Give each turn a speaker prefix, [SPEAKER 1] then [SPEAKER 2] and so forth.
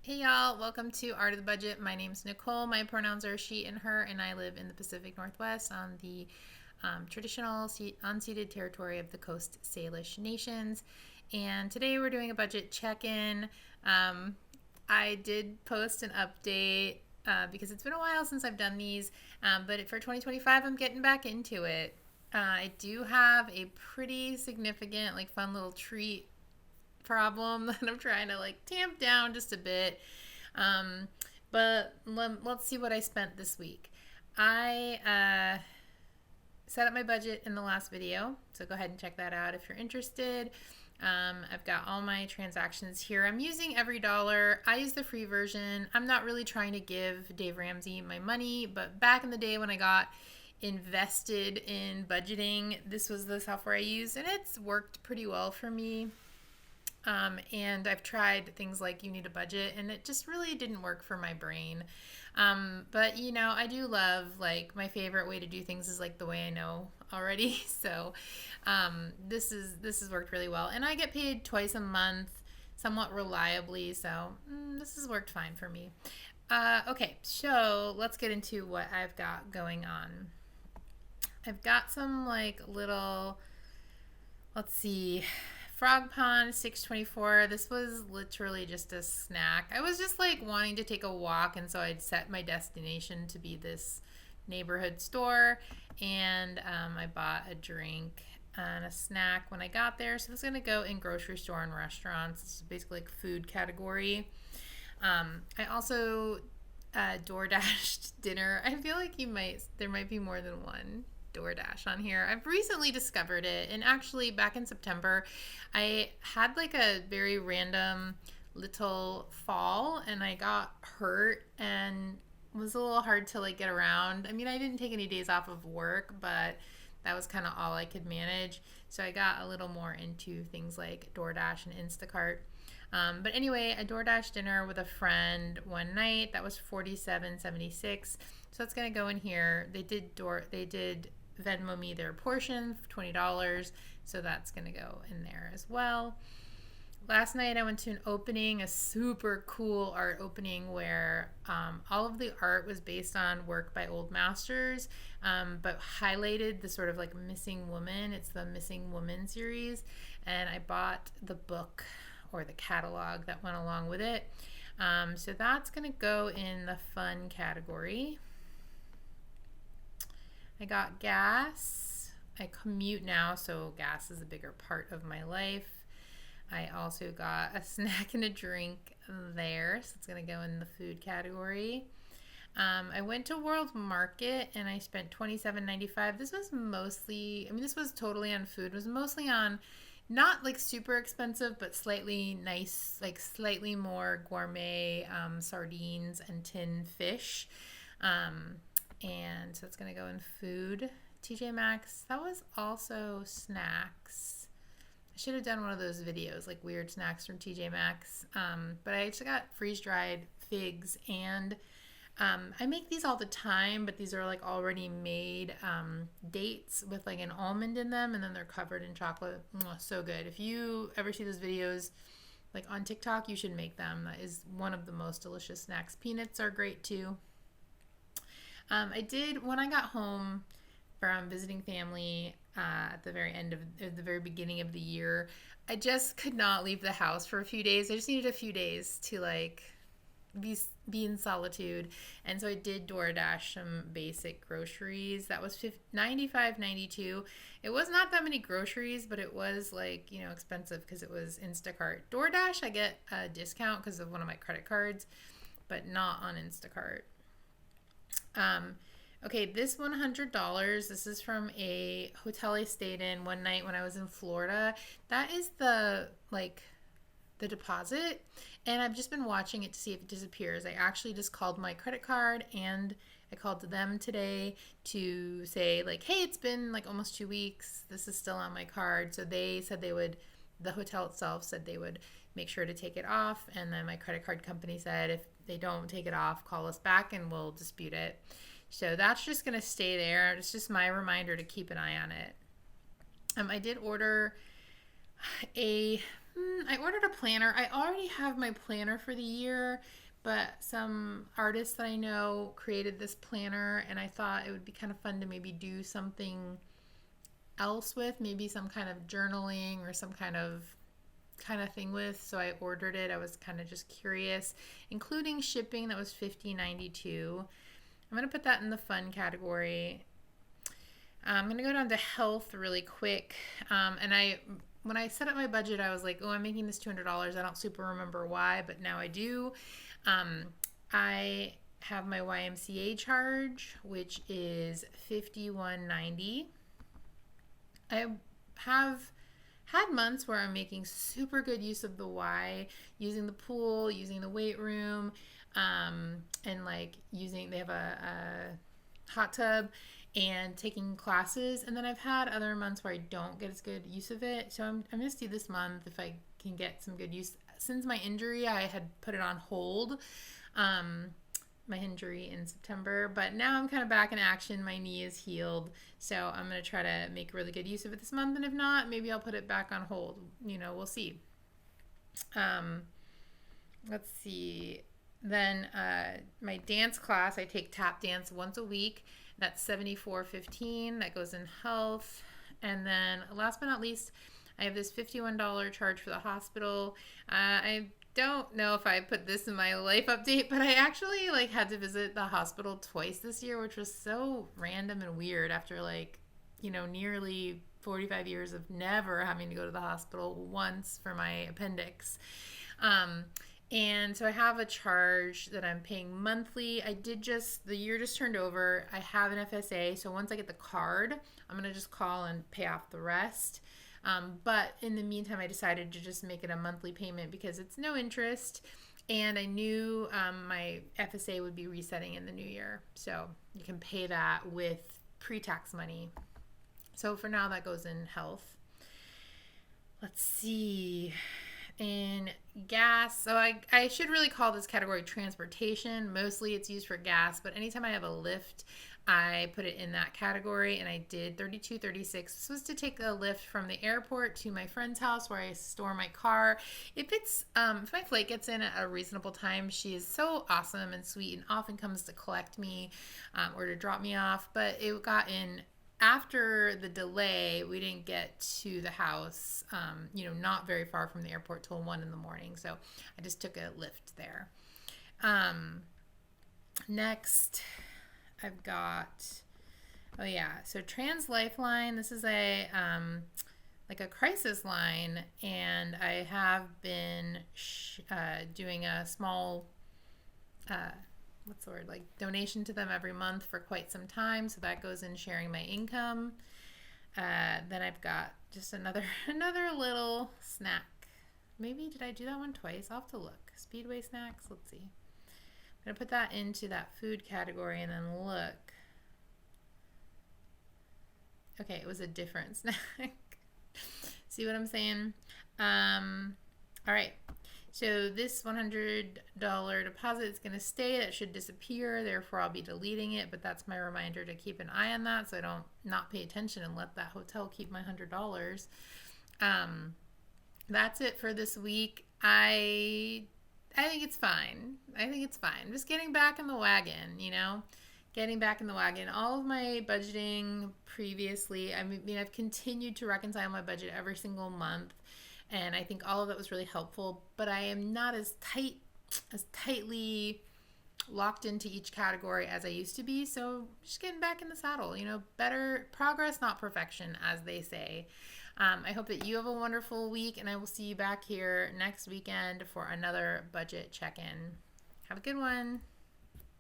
[SPEAKER 1] Hey y'all, welcome to Art of the Budget. My name's Nicole. My pronouns are she and her, and I live in the Pacific Northwest on the traditional unceded territory of the Coast Salish Nations. And today we're doing a budget check in. I did post an update because it's been a while since I've done these, but for 2025, I'm getting back into it. I do have a pretty significant, fun little treat problem that I'm trying to tamp down just a bit. Um, but let's see what I spent this week. I set up my budget in the last video, so go ahead and check that out if you're interested. I've got all my transactions here. I'm using every dollar. I use the free version. I'm not really trying to give Dave Ramsey my money, but back in the day when I got invested in budgeting, this was the software I used, and it's worked pretty well for me. And I've tried things like You Need a Budget, and it just really didn't work for my brain. But I do love my favorite way to do things is the way I know already. So this has worked really well, and I get paid twice a month, somewhat reliably. So this has worked fine for me. Okay, so let's get into what I've got going on. I've got some little, let's see, Frog Pond 624. This was literally just a snack. I was just wanting to take a walk, and so I'd set my destination to be this neighborhood store, and I bought a drink and a snack when I got there. So this is gonna go in grocery store and restaurants. It's basically food category. I also door dashed dinner. I feel like there might be more than one DoorDash on here. I've recently discovered it, and actually back in September I had a very random little fall, and I got hurt and was a little hard to get around. I mean, I didn't take any days off of work, but that was kind of all I could manage. So I got a little more into things like DoorDash and Instacart. But anyway, I DoorDash dinner with a friend one night. That was $47.76. So that's gonna go in here. They did Venmo me their portion for $20, so that's gonna go in there as well. Last night I went to an opening, a super cool art opening where all of the art was based on work by old masters, but highlighted the sort of missing woman. It's the Missing Woman series, and I bought the book or the catalog that went along with it. So that's gonna go in the fun category. I got gas. I commute now, so gas is a bigger part of my life. I also got a snack and a drink there, so it's going to go in the food category. I went to World Market and I spent $27.95. This was mostly, this was totally on food. It was mostly on not super expensive, but slightly nice, slightly more gourmet sardines and tin fish. And so it's going to go in food. TJ Maxx, that was also snacks. I should have done one of those videos, weird snacks from TJ Maxx. But I actually got freeze-dried figs, and I make these all the time, but these are already made dates with an almond in them, and then they're covered in chocolate. So good. If you ever see those videos on TikTok, you should make them. That is one of the most delicious snacks. Peanuts are great too. I did, when I got home from visiting family at the very beginning of the year, I just could not leave the house for a few days. I just needed a few days to be in solitude, and so I did DoorDash some basic groceries. That was $95.92. It was not that many groceries, but it was expensive because it was Instacart. DoorDash I get a discount because of one of my credit cards, but not on Instacart. Okay, this $100, this is from a hotel I stayed in one night when I was in Florida. That is the deposit, and I've just been watching it to see if it disappears. I actually just called my credit card, and I called them today to say hey, it's been almost 2 weeks. This is still on my card. So they said the hotel itself said they would make sure to take it off, and then my credit card company said if they don't take it off, call us back and we'll dispute it. So that's just going to stay there. It's just my reminder to keep an eye on it. I did order a I ordered a planner. I already have my planner for the year, but some artists that I know created this planner, and I thought it would be kind of fun to maybe do something else with, maybe some kind of journaling or some kind of thing with. So I ordered it. I was kind of just curious, including shipping. That was $50.92. I'm gonna put that in the fun category. I'm gonna go down to health really quick. And when I set up my budget, I was like, oh, I'm making this $200. I don't super remember why, but now I do. Um, I have my YMCA charge, which is $51.90. I have had months where I'm making super good use of the Y, using the pool, using the weight room, and like they have a hot tub and taking classes. And then I've had other months where I don't get as good use of it. So I'm going to see this month if I can get some good use. Since my injury, I had put it on hold. My injury in September, but now I'm kind of back in action. My knee is healed, so I'm going to try to make really good use of it this month, and if not, maybe I'll put it back on hold. We'll see. Let's see. Then my dance class, I take tap dance once a week. That's $74.15. That goes in health. And then last but not least, I have this $51 charge for the hospital. I don't know if I put this in my life update, but I actually had to visit the hospital twice this year, which was so random and weird after nearly 45 years of never having to go to the hospital once for my appendix. And so I have a charge that I'm paying monthly. The year just turned over. I have an FSA, so once I get the card, I'm going to just call and pay off the rest. But in the meantime, I decided to just make it a monthly payment because it's no interest. And I knew my FSA would be resetting in the new year. So you can pay that with pre-tax money. So for now, that goes in health. Let's see. In gas, so I should really call this category transportation. Mostly it's used for gas, but anytime I have a lift, I put it in that category, and I did $32.36. This was to take a lift from the airport to my friend's house where I store my car. If my flight gets in at a reasonable time, she is so awesome and sweet and often comes to collect me or to drop me off, but it got in after the delay. We didn't get to the house, not very far from the airport till 1 in the morning. So I just took a lift there. Next, I've got, so Trans Lifeline. This is a crisis line, and I have been doing a small donation to them every month for quite some time. So that goes in sharing my income. Then I've got just another little snack. Maybe did I do that one twice? I'll have to look. Speedway snacks. Let's see. I'm going to put that into that food category and then look. Okay, it was a different snack. See what I'm saying? All right. So this $100 deposit is going to stay. That should disappear. Therefore, I'll be deleting it. But that's my reminder to keep an eye on that so I don't not pay attention and let that hotel keep my $100. That's it for this week. I think it's fine. I'm just getting back in the wagon, Getting back in the wagon. All of my budgeting previously, I've continued to reconcile my budget every single month. And I think all of that was really helpful, but I am not as tightly locked into each category as I used to be. So just getting back in the saddle, better progress, not perfection, as they say. I hope that you have a wonderful week, and I will see you back here next weekend for another budget check-in. Have a good one.